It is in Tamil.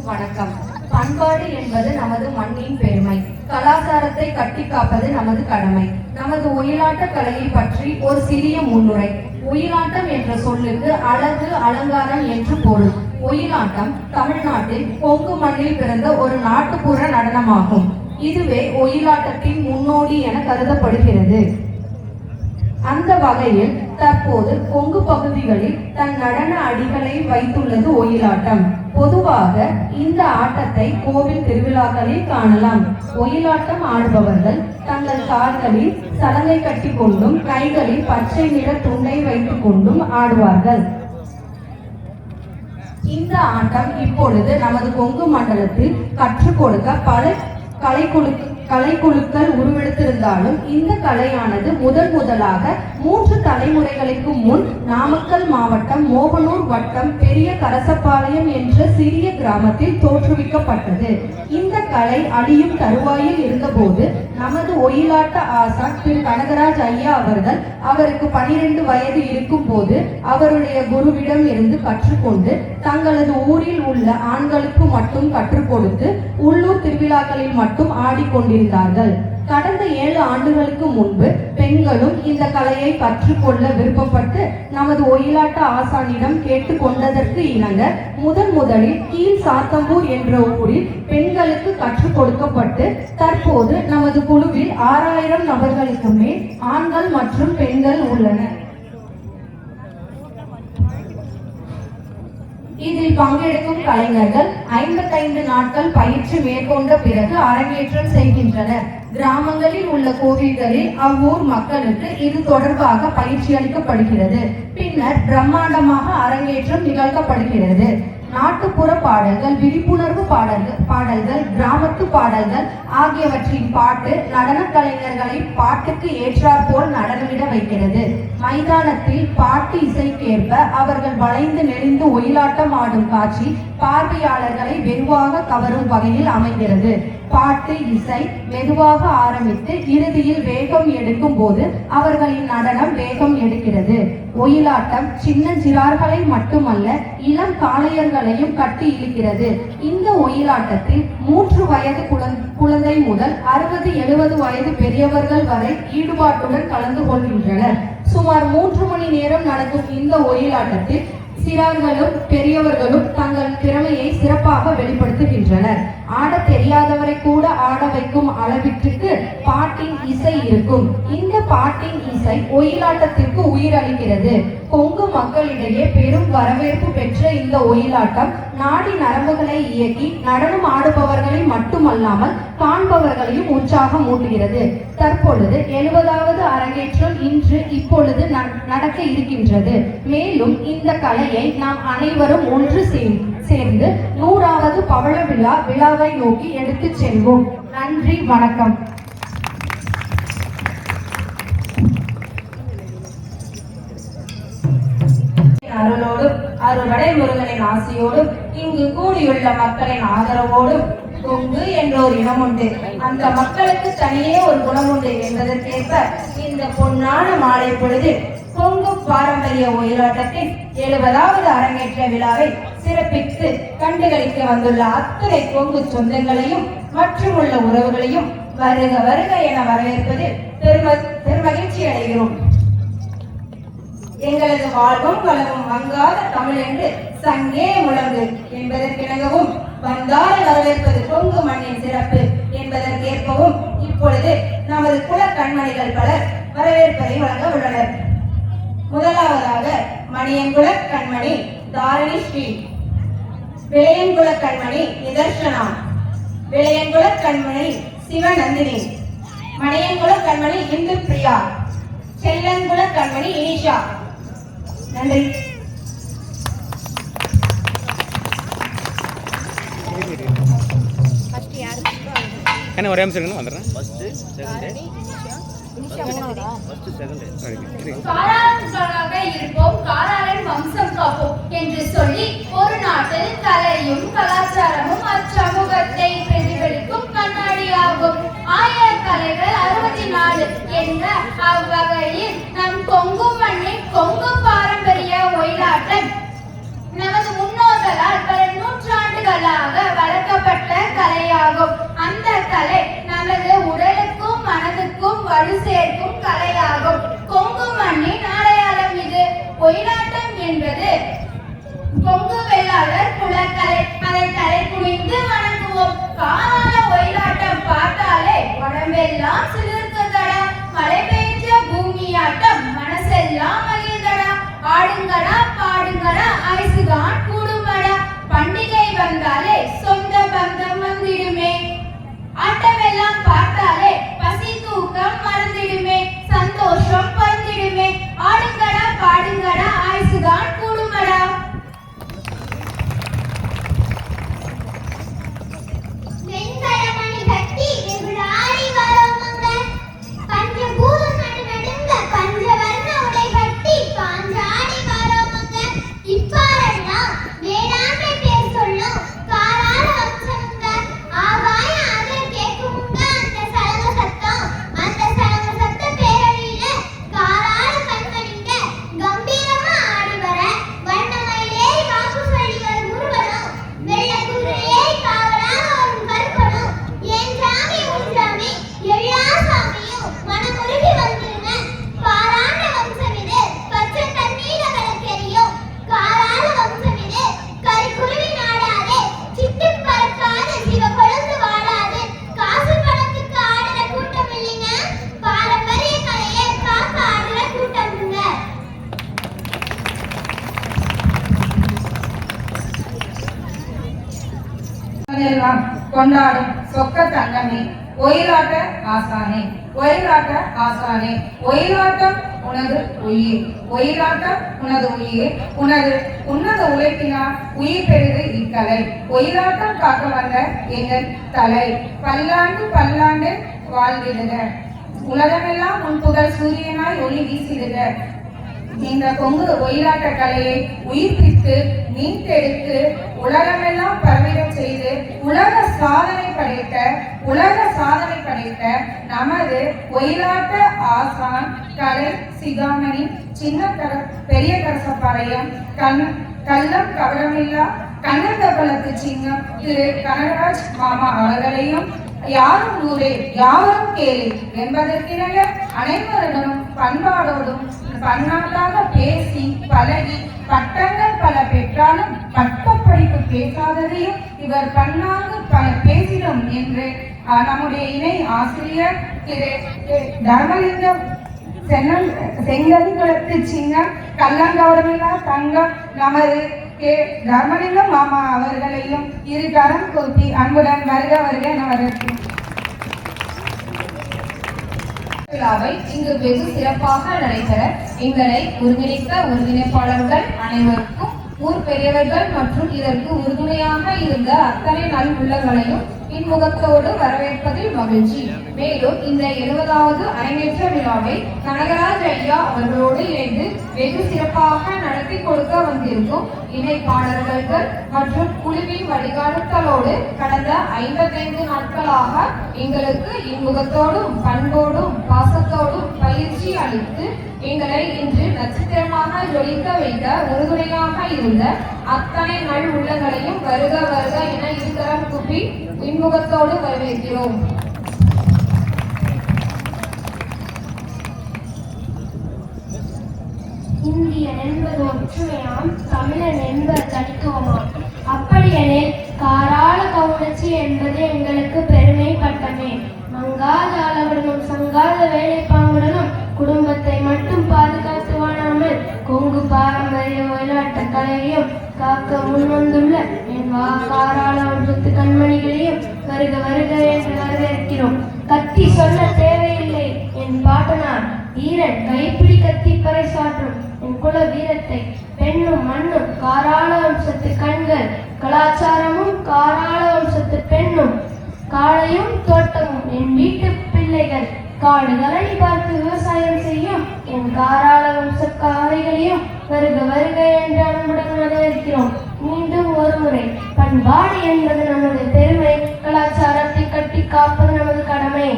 வணக்கம். பண்பாடு என்பது நமது மண்ணின் பெருமை. கலாச்சாரத்தை கட்டி காப்பது நமது கடமை. நமது ஒயிலாட்ட கலையை பற்றி ஒரு சிறிய முன்னுரை. ஒயிலாட்டம் என்ற சொல்லுக்கு அழகு, அலங்காரம் என்று பொருள். ஒயிலாட்டம் தமிழ்நாட்டில் கொங்கு மண்ணில் பிறந்த ஒரு நாட்டுப்புற நடனமாகும். இதுவே ஒயிலாட்டத்தின் முன்னோடி என கருதப்படுகிறது. அந்த வகையில் தற்போது கொங்கு பகுதிகளில் தன் நடன அடிகளை வைத்துள்ளது ஒயிலாட்டம். பொதுவாக இந்த ஆட்டத்தை கோவில் திருவிழாக்களில் காணலாம். ஒயிலாட்டம் ஆடுபவர்கள் தங்கள் கால்களில் சலங்கை கட்டி கொண்டும் கைகளில் பச்சை நிற துண்டை வைத்துக் கொண்டும் ஆடுவார்கள். இந்த ஆட்டம் இப்பொழுது நமது கொங்கு மண்டலத்தில் கற்றுக் கொடுக்க பல கலைக்குழுக்கள் உருவெடுத்திருந்தாலும் இந்த கலையானது முதலாக 3 தலைமுறைகளுக்கு முன் நாமக்கல் மாவட்டம் மோகனூர் வட்டம் பெரிய கரசப்பாளையம் என்ற சிறிய கிராமத்தில் தோற்றுவிக்கப்பட்டது. இந்த கலை அழியும் தருவாயில் இருந்தபோது நமது ஒயிலாட்ட ஆசான் திரு கனகராஜ் ஐயா அவர்கள் அவருக்கு 12 வயது இருக்கும் போது அவருடைய குருவிடம் இருந்து கற்றுக்கொண்டு தங்களது ஊரில் உள்ள ஆண்களுக்கு மட்டும் கற்றுக் கொடுத்து உள்ளூர் திருவிழாக்களில் மட்டும் ஆடிக்கொண்டிருந்தார்கள். கடந்த 7 ஆண்டுகளுக்கு முன்பு பெண்களும் இந்த கலையை கற்றுக்கொள்ள விருப்பப்பட்டு நமது ஒயிலாட்ட ஆசானிடம் கேட்டு கொண்டதற்கு இணங்க முதலில் கீழ் சாத்தம்பூர் என்ற ஊரில் பெண்களுக்கு கற்றுக் கொடுக்கப்பட்டு தற்போது நமது குழுவில் 6000 நபர்களுக்கு மேல் ஆண்கள் மற்றும் பெண்கள் உள்ளனர். இதில் பங்கெடுக்கும் கலைஞர்கள் 55 நாட்கள் பயிற்சி மேற்கொண்ட பிறகு அரங்கேற்றம் செய்கின்றனர். கிராமங்களில் உள்ள கோவில்களில் அவ்வூர் மக்களுக்கு இது தொடர்பாக பயிற்சி அளிக்கப்படுகிறது. பின்னர் பிரம்மாண்டமாக அரங்கேற்றம் நிகழ்த்தப்படுகிறது. நாட்டுப்புற பாடல்கள், விழிப்புணர்வு பாடல்கள், கிராமத்து பாடல்கள் ஆகியவற்றின் பாட்டு நடன கலைஞர்களை பாட்டுக்கு ஏற்றாற்போல் நடனமிட வைக்கிறது. மைதானத்தில் பாட்டு இசைக்கேற்ப அவர்கள் வளைந்து நெளிந்து ஒயிலாட்டம் ஆடும் காட்சி பார்வையாளர்களை வெகுவாக கவரும் வகையில் அமைகிறது. பாட்டு இசை மெதுவாக ஆரம்பித்து இறுதியில் வேகம் எடுக்கும் போது அவர்களின் நடனம் வேகம் எடுக்கிறது. ஒயிலாட்டம் சின்ன சிறார்களை மட்டுமல்ல இளம் காளையர்களையும் கட்டி இழுக்கிறது. இந்த ஒயிலாட்டத்தில் 3 வயது குழந்தை முதல் 60-70 வயது பெரியவர்கள் வரை ஈடுபாட்டுடன் கலந்து கொள்கின்றனர். சுமார் 3 மணி நேரம் நடக்கும் இந்த ஒயிலாட்டத்தில் சிறார்களும் பெரியவர்களும் தங்கள் திறமையை சிறப்பாக வெளிப்படுத்துகின்றனர். ஆட தெரியாதவரை கூட ஆட வைக்கும் அளவிற்கு பாட்டின் இசை இருக்கும். இந்த பாட்டின் இசை ஒயிலாட்டத்திற்கு உயிரளிக்கிறது. கொங்கு மக்களிடையே பெரும் வரவேற்பு பெற்ற இந்த ஒயிலாட்டம் நாடி நரம்புகளை இயக்கி நடனம் ஆடுபவர்களை மட்டுமல்லாமல் காண்பவர்களையும் உற்சாகம் ஊட்டுகிறது. தற்பொழுது 70வது அரங்கேற்றம் இப்பொழுது நடக்க இருக்கின்றது. மேலும் இந்த கலையை நாம் அனைவரும் ஒன்று சேர்ந்து 100வது பவள விழாவை நோக்கி எடுத்து செல்வோம். நன்றி, வணக்கம். அருளோடும் அருள்வடை முருகனின் ஆசையோடும் இங்கு கூடியுள்ள மக்களின் ஆதரவோடும் கொங்கு என்ற ஒரு இனம் உண்டு. அந்த மக்களுக்கு தனியே ஒரு குணம் உண்டு என்பதற்கேற்ப இந்த பொன்னான மாலை பொழுது கொங்கு பாரம்பரிய ஒயிலாட்டத்தின் 70வது அரங்கேற்ற விழாவை சிறப்பித்து கண்டுகளிக்க வந்துள்ள அத்தனை கொங்கு சொந்தங்களையும் மற்றும் உள்ள உறவுகளையும் வருக வருக என வரவேற்பதில் பெருமகிழ்ச்சி அடைகிறோம். எங்களது வாழ்வும் வளமும் மங்காத தமிழ் என்று சங்கே முழங்கு என்பதற்கிணங்கவும் வந்தார வரவேற்பது கொங்கு மண்ணின் சிறப்பு என்பதற்கேற்பவும் இப்பொழுது நமது குல கண்மணிகள் பலர் வரவேற்பதை வழங்க உள்ளனர். முதலாவதாக மணியங்குள கண்மணி தாரணி ஸ்ரீ, விளையங்குள கண்மணி நிதர்ஷனா, விளையங்குள கண்மணி சிவநந்தினி, மணியங்குள கண்மணி இந்து பிரியா, செல்லங்குள கண்மணி இனிஷா. நன்றி. ஒரே நிமிஷம் வந்துடுறேன். இருப்போம், காராளன் வம்சம் காப்போம் என்று சொல்லி ஒரு நாட்டில் கலையும் கலாச்சாரமும் அச்சமூகத்தை பிரதிபலிக்கும் கண்ணாடியாகும். 1000 கலைகள் 64 என்ற அவ்வகையில் நம் கொங்கு மண்ணின் கொங்கு பாரம்பரிய ஒயிலாட்டம் நமது முன்னோர்களால் பல நூற்றாண்டுகளாக கலையாகும். அந்த கலை நமது உடலுக்கும் மனதுக்கும் வலு சேர்க்கும் கலையாகும். கொங்கு மண்ணின் அடையாளம் இது. ஒயிலாட்டம் என்பது கொங்கு வெள்ளாளர் குலக்கலை. அதை தலை குனிந்து வணங்குவோம். காலால ஒயிலாட்டம் பார்த்தாலே உடம்பெல்லாம் சிலிர்க்குதடா. மழை பெய்ஞ்ச பூமியாட்டம் மனசெல்லாம் மகிழ்ந்தடா. ஆடுங்கடா பாடுங்கடா ஐசுதான் கூடுமடா. பண்டிகை வந்தாலே சொந்த பந்தம் வந்திடுமே. ஆட்டமெல்லாம் பார்த்தாலே பசி தூக்கம் மறந்திடுமே. சந்தோஷம் பறந்திடுமே. ஆடுங்கடா பாடுங்கடா ஐசுதான் கூடுமடா. கொண்டாடும் சொக்க தங்கமே ஒயிலாட்ட ஆசானே, ஒயிலாட்ட ஆசானே. ஒயிலாட்டம் உனது உயிர், ஒயிலாட்டம் உனது உயிர். உன்னத உழைப்பினால் உயிர் பெறுது இக்கலை. ஒயிலாட்டம் காக்க வந்த எங்கள் தலை. பல்லாண்டு பல்லாண்டு வாழ்ந்திடுக. உலகமெல்லாம் உன் புகழ் சூரியனாய் ஒளி வீசிடுக. இந்த கொங்கு ஒயிலாட்ட கலையை உயிர்ப்பித்து மீட்டெடுத்து உலகமெல்லாம் பரவிடச் செய்து உலக சாதனை படைத்த நமது ஒயிலாட்ட ஆசான் கலை சிகாமணி பெரிய கரசப்பாளையம் கள்ளம் கவனமில்லா கண்ணந்தபலத்து சிங்கம் திரு கனகராஜ் மாமா அவர்களையும் யாரும் ஊரே யாவரும் கேளு என்பதற்கிணைய அனைவருடனும் பண்பாடோடும் பன்னாட்டாக பேசி பழகி பட்டங்கள் பல பெற்றாலும் பட்டப்படிப்பு பேசாததையும் இவர் பன்னாங்கு பல பேசிடும் என்று நம்முடைய இணை ஆசிரியர் திரு தர்மலிங்கம் செங்கலிகுளத்து சிங்கம் கள்ளங்கவரமில்லா தங்கம் நமது தர்மலிங்கம் மாமா அவர்களையும் இரு கரம் கூப்பி அன்புடன் வருக என வரவேற்கிறேன். விழாவை இங்கு வெகு சிறப்பாக நடைபெற எங்களை ஒருங்கிணைத்த ஒருங்கிணைப்பாளர்கள் அனைவருக்கும், ஊர் பெரியவர்கள் மற்றும் இதற்கு உறுதுணையாக இருந்த அத்தனை நல் உள்ளங்களையும் இன்முகத்தோடு வரவேற்பதில் மகிழ்ச்சி. மேலும் இந்த 70வது அரங்கேற்ற விழாவை கனகராஜ் ஐயா அவர்களோடு இணைந்து வெகு சிறப்பாக நடத்தி கொடுக்க வந்திருக்கும் இணைப்பாளர்கள் மற்றும் குழுவின் வழிகாட்டுதலோடு கடந்த 55 நாட்களாக எங்களுக்கு இன்முகத்தோடும் பண்போடும் பாசத்தோடும் பயிற்சி அளித்து எங்களை இன்று நட்சத்திரமாக ஜொலிக்க வைத்த உறுதுணையாக இருந்த அத்தனை நல் உள்ளங்களையும் வருக என இருகரம் கூப்பி இன்முகத்தோடு வரவேற்கிறோம். இந்தியன் என்பது ஒற்றுமையாம், தமிழன் என்பது தனித்துவமாம். அப்படியெனில் காராள கவுனச்சி என்பது எங்களுக்கு பெருமை பட்டமே. மங்காத அளவுடனும் சங்காத வேலைப்பாங்குடனும் குடும்பத்தை மட்டும் பாதுகாத்து வாழாமல் கொங்கு பாரம்பரிய ஒயிலாட்ட கலையையும் காக்க முன்வந்துள்ள என் காராள வம்சத்து கண்மணிகளையும் வருக என்று வரவேற்கிறோம். கத்தி சொல்ல தேவையில்லை, என் பாட்டனார் வீரன் கைப்பிடி கத்தி பறைசாற்றும் என் குல வீரத்தை பெண்ணும் மண்ணும் காராள வம்சத்து கண்கள், கலாச்சாரமும் காராள வம்சத்து பெண்ணும், காளையும் தோட்டமும் என் வீட்டு பிள்ளைகள், காடு கலனி பார்த்து விவசாயம் செய்யும் என் காராள வம்ச காளைகளையும் வருக என்று அன்புடன் வரவேற்கிறோம். மீண்டும் ஒரு முறை, பண்பாடு என்பது நமது பெருமை, கலாச்சாரத்தை கட்டி காப்பது நமது கடமை.